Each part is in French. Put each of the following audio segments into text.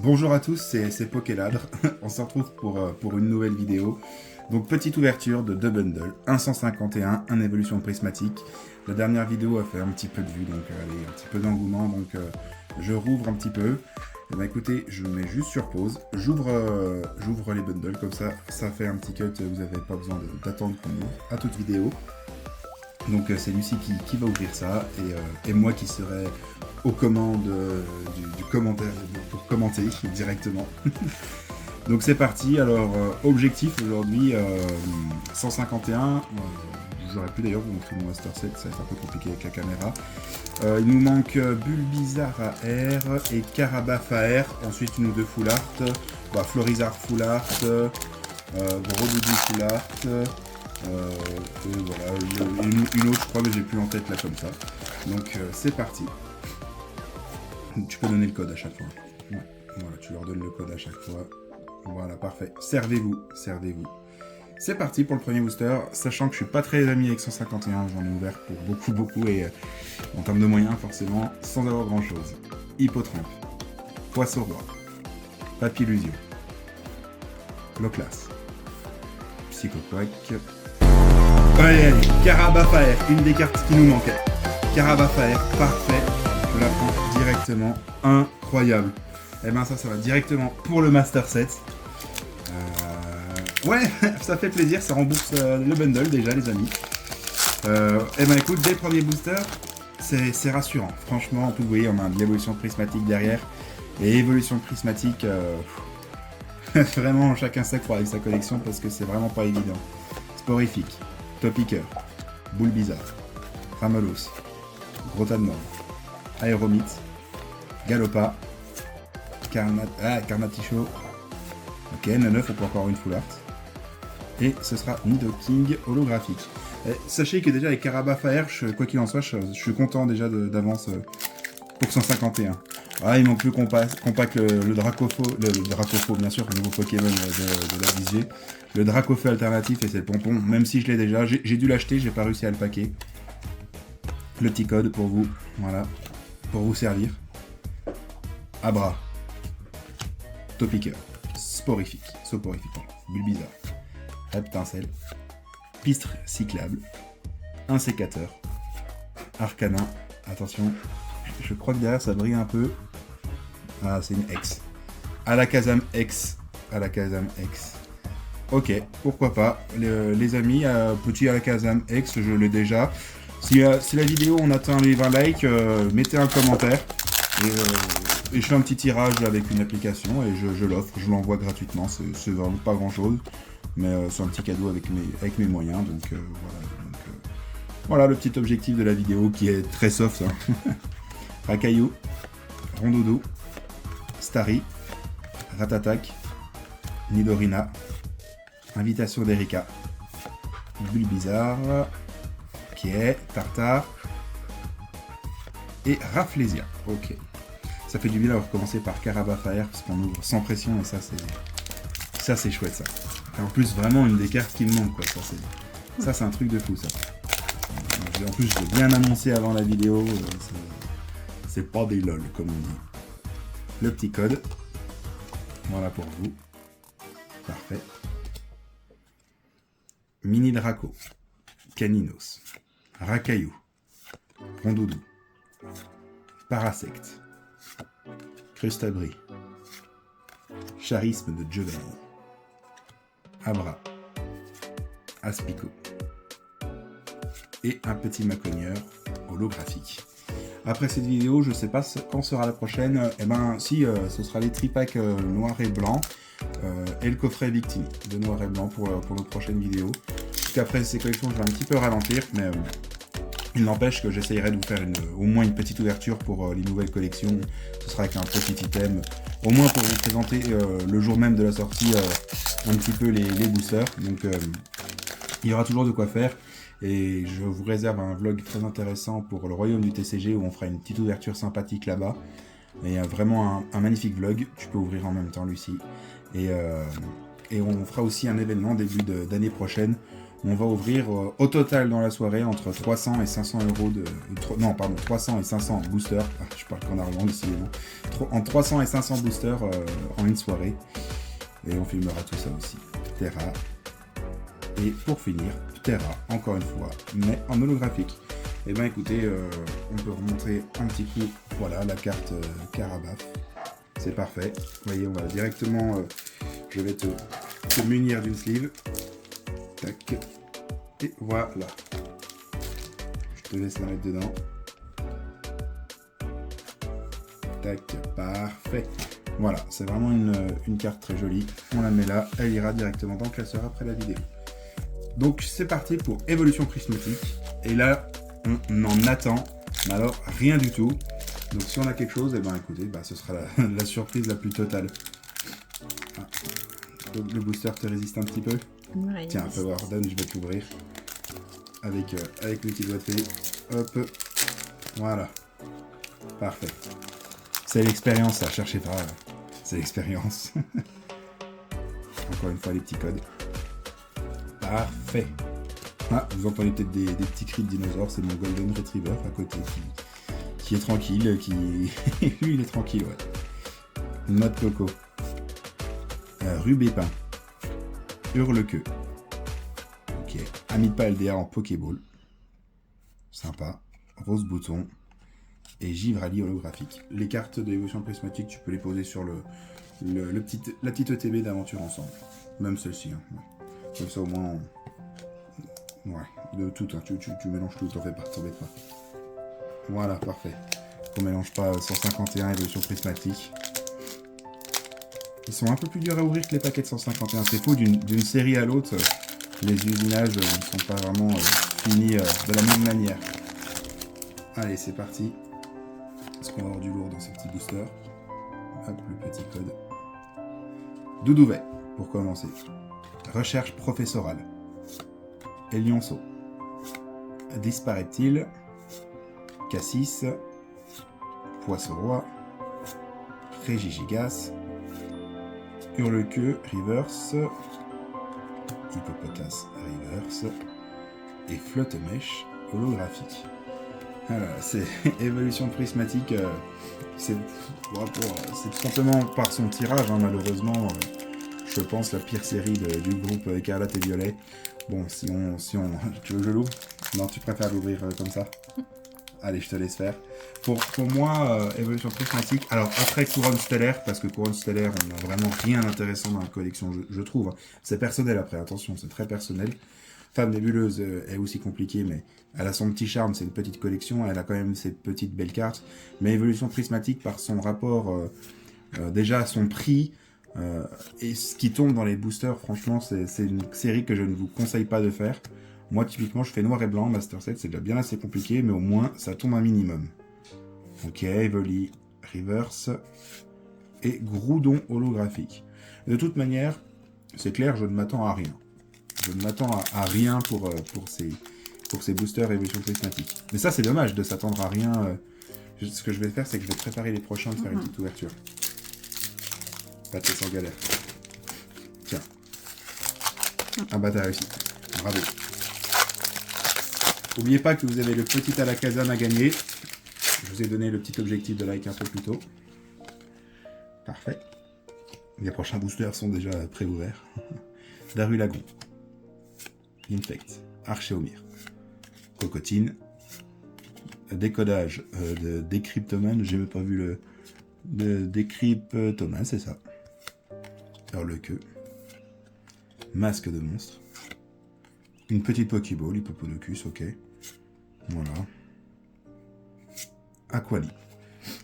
Bonjour à tous, c'est Pokéladre. On se retrouve pour une nouvelle vidéo. Donc petite ouverture de deux bundles, un 151, un évolution prismatique. La dernière vidéo a fait un petit peu de vue, donc allez, un petit peu d'engouement, donc je rouvre un petit peu. Et ben écoutez, je mets juste sur pause, j'ouvre les bundles, comme ça fait un petit cut, vous n'avez pas besoin d'attendre qu'on ouvre à toute vidéo. Donc c'est Lucie qui va ouvrir ça, et moi qui serai aux commandes du commentaire pour commenter directement. Donc c'est parti, alors objectif aujourd'hui 151, j'aurais pu d'ailleurs vous montrer mon Master Set, ça va être un peu compliqué avec la caméra. Il nous manque Bulbizarre AR et Carabaf AR, ensuite une ou deux Full Art, Florizarre Full Art, Gros Doudou Full Art, et voilà, une autre je crois mais j'ai plus en tête là comme ça. Donc c'est parti. Tu peux donner le code à chaque fois. Ouais. Voilà, tu leur donnes le code à chaque fois. Voilà, parfait. Servez-vous. C'est parti pour le premier booster, sachant que je suis pas très ami avec 151, j'en ai ouvert pour beaucoup, et en termes de moyens, forcément, sans avoir grand-chose. Hippotrampe, Poisson Roi, Papillusion, Loclas, Psychoquack, allez, Carabaf AR, une des cartes qui nous manquait. Carabaf AR, parfait, je la prends directement, incroyable. Et ben ça va directement pour le Master Set. Ouais, ça fait plaisir, ça rembourse le bundle déjà les amis. Et ben écoute, dès le premier booster, c'est rassurant. Franchement, en plus vous voyez, on a de l'évolution prismatique derrière. Et évolution prismatique, vraiment chacun s'accroît avec sa collection parce que c'est vraiment pas évident. Sporifique, Topiqueur, Bulbizarre, Ramelos, Grotanmore, Aéromite, Galopa, Carnaticho. Ok, 9, on peut encore une Full Art. Et ce sera Nidoking holographique. Et sachez que déjà avec Carabaf AR, quoi qu'il en soit, je suis content déjà d'avance pour 151. Ah, il manque plus qu'on pack le Dracofeu, le Dracofeu bien sûr, le nouveau Pokémon de la Visier. Le Dracofeu alternatif et c'est le pompon, même si je l'ai déjà. J'ai dû l'acheter, j'ai pas réussi à le packer. Le petit code pour vous, voilà, pour vous servir. Abra, Topiqueur, Soporifique, Bulbizarre, Reptincelle, Pistre cyclable, un sécateur, Arcanin, attention, je crois que derrière ça brille un peu. Ah, c'est une X. Alakazam X. Ok, pourquoi pas. Les amis, petit Alakazam X, je l'ai déjà. Si la vidéo on atteint les 20 likes, mettez un commentaire. Et je fais un petit tirage avec une application et je l'offre, je l'envoie gratuitement. C'est vraiment pas grand chose. Mais c'est un petit cadeau avec mes moyens. Donc voilà le petit objectif de la vidéo qui est très soft. Hein. Rakaillou, Rondoudou, Starry, Ratatak, Nidorina, Invitation d'Erika, Bulbizarre, qui est Tartare et Rafflesia. Ok. Ça fait du bien d'avoir commencé par Carabaf AR parce qu'on ouvre sans pression et ça c'est chouette ça. Et en plus vraiment une des cartes qui me manque quoi. Ça c'est un truc de fou ça. En plus je l'ai bien annoncé avant la vidéo. C'est pas des lol comme on dit. Le petit code. Voilà pour vous. Parfait. Mini Draco. Caninos. Rakaillou. Rondoudou. Parasect. Crustabri. Charisme de Giovanni. Abra. Aspico. Et un petit Macogneur holographique. Après cette vidéo, je sais pas quand sera la prochaine. Eh ben si, ce sera les tripacks noir et blanc et le coffret Victini de noir et blanc pour notre prochaine vidéo. Après ces collections, je vais un petit peu ralentir, mais il n'empêche que j'essayerai de vous faire au moins une petite ouverture pour les nouvelles collections. Ce sera avec un petit item, au moins pour vous présenter le jour même de la sortie un petit peu les boosters. Donc il y aura toujours de quoi faire. Et je vous réserve un vlog très intéressant pour le royaume du TCG où on fera une petite ouverture sympathique là-bas. Et vraiment un magnifique vlog. Tu peux ouvrir en même temps, Lucie. Et on fera aussi un événement début d'année prochaine On va ouvrir au total dans la soirée entre 300 et 500 euros de... Non, pardon, 300 et 500 boosters. Ah, je parle qu'en argent, décidément. En 300 et 500 boosters en une soirée. Et on filmera tout ça aussi. Terra. Et pour finir, Terra, encore une fois, mais en holographique. Et ben écoutez, on peut remontrer un petit coup, voilà, la carte Carabaf. C'est parfait. Vous voyez, on va directement, je vais te munir d'une sleeve. Tac. Et voilà. Je te laisse la mettre dedans. Tac, parfait. Voilà, c'est vraiment une carte très jolie. On la met là, elle ira directement dans le classeur après la vidéo. Donc c'est parti pour Évolution Prismatique. Et là, on en attend, mais alors rien du tout. Donc si on a quelque chose, et ben écoutez, bah, ce sera la surprise la plus totale. Ah. Donc, le booster te résiste un petit peu. Ouais, tiens, fais voir, donne, je vais t'ouvrir. Avec l'outil doigté. Hop. Voilà. Parfait. C'est l'expérience, ça, cherchez pas. C'est l'expérience. Encore une fois, les petits codes. Parfait. Ah, vous entendez peut-être des petits cris de dinosaures, c'est mon Golden Retriever à côté qui est tranquille, lui il est tranquille, ouais. Noix de coco. Rubépin. Hurle-queue. Ok. Amipaldea en Pokéball. Sympa. Rose bouton. Et Givrali holographique. Les cartes d'évolution prismatique, tu peux les poser sur la petite ETB d'aventure ensemble. Même celle-ci. Hein. Ouais. Comme ça au moins... Ouais, de tout, hein. Tu mélanges tout, t'en fais pas, t'embête pas. Voilà, parfait. On mélange pas 151 évolution prismatique. Ils sont un peu plus durs à ouvrir que les paquets de 151. C'est faux, d'une série à l'autre, les usinages ne sont pas vraiment finis de la même manière. Allez, c'est parti. Est-ce qu'on va avoir du lourd dans ce petit booster? Hop, le petit code. Doudouvet, pour commencer. Recherche professorale. Elionceau. Disparaît-il? Cassis. Poisson-roi. Régigigas. Hurle-queue, reverse. Hippopotas, reverse. Et flotte-mèche, holographique. Voilà, c'est évolution prismatique. C'est tout simplement par son tirage, hein, malheureusement. Je pense la pire série du groupe Écarlate et Violet. Bon, si on... Tu veux que je l'ouvre? Non, tu préfères l'ouvrir comme ça? Allez, je te laisse faire. Pour moi, évolution prismatique. Alors, après Couronne Stellaire, parce que Couronne Stellaire, on n'a vraiment rien d'intéressant dans la collection, je trouve. C'est personnel après, attention, c'est très personnel. Femme nébuleuse est aussi compliquée, mais elle a son petit charme, c'est une petite collection, elle a quand même ses petites belles cartes. Mais évolution prismatique, par son rapport déjà à son prix, et ce qui tombe dans les boosters, franchement, c'est une série que je ne vous conseille pas de faire. Moi, typiquement, je fais noir et blanc, Master Set, c'est déjà bien assez compliqué, mais au moins, ça tombe un minimum. Ok, Evoli, Reverse, et Groudon holographique. De toute manière, c'est clair, je ne m'attends à rien. Je ne m'attends à rien pour ces boosters évolution prismatique. Mais ça, c'est dommage de s'attendre à rien. Ce que je vais faire, c'est que je vais préparer les prochains de faire une petite ouverture. Pas de sans galère. Tiens. Ah bah t'as réussi. Bravo. N'oubliez pas que vous avez le petit Alakazam à gagner. Je vous ai donné le petit objectif de like un peu plus tôt. Parfait. Les prochains boosters sont déjà pré-ouverts. Darulagon. Infect. Archéomir. Cocotine. Décodage de Décryptoman. J'ai même pas vu le... De Décryptoman, c'est ça. Hurle-queue. Masque de monstre. Une petite Pokéball, Hippopodocus, ok. Voilà. Aquali.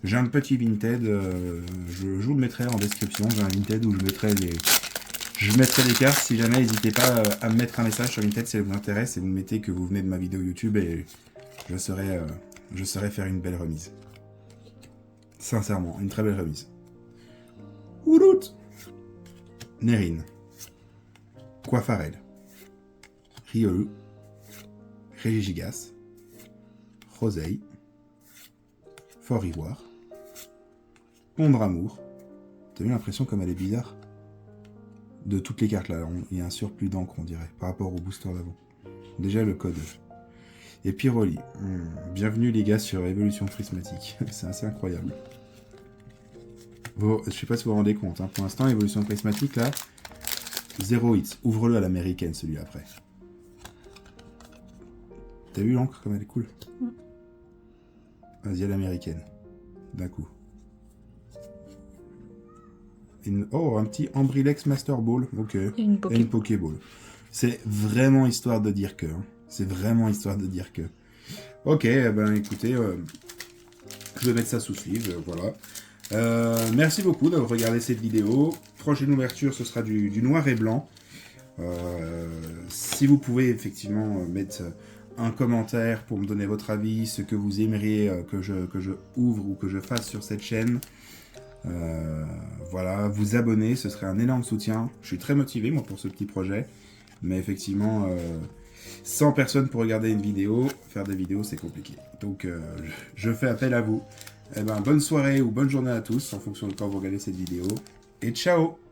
J'ai un petit Vinted, je vous le mettrai en description. J'ai un Vinted où je mettrai des cartes. Si jamais, n'hésitez pas à me mettre un message sur Vinted si ça vous intéresse et vous mettez que vous venez de ma vidéo YouTube et je saurai faire une belle remise. Sincèrement, une très belle remise. Oulout. Nérine. Coiffarel. Riolu. Régigigas. Roseille. Fort Ivoire. Ombre Amour. T'as eu l'impression comme elle est bizarre? de toutes les cartes là. Il y a un surplus d'encre, on dirait, par rapport au booster d'avant. Déjà le code. Et Pyroli. Bienvenue les gars sur Évolution Prismatique. C'est assez incroyable. Bon, je sais pas si vous vous rendez compte, hein. Pour l'instant, Évolution Prismatique là, 0 hits. Ouvre-le à l'américaine celui après. T'as vu l'encre comme elle est cool? Vas-y à l'américaine. D'un coup. Oh, un petit Ambrilex Master Ball. Ok. Et une Pokéball. C'est vraiment histoire de dire que. Hein. C'est vraiment histoire de dire que. Ok, ben écoutez, je vais mettre ça sous sleeve, voilà. Merci beaucoup d'avoir regardé cette vidéo. Prochaine ouverture, ce sera du noir et blanc. Si vous pouvez effectivement mettre un commentaire pour me donner votre avis, ce que vous aimeriez que je ouvre ou que je fasse sur cette chaîne. Voilà, vous abonner, ce serait un énorme soutien. Je suis très motivé moi pour ce petit projet, mais effectivement, 100 personnes pour regarder une vidéo, faire des vidéos c'est compliqué. Donc je fais appel à vous. Eh ben, bonne soirée ou bonne journée à tous en fonction de quand vous regardez cette vidéo. Et ciao!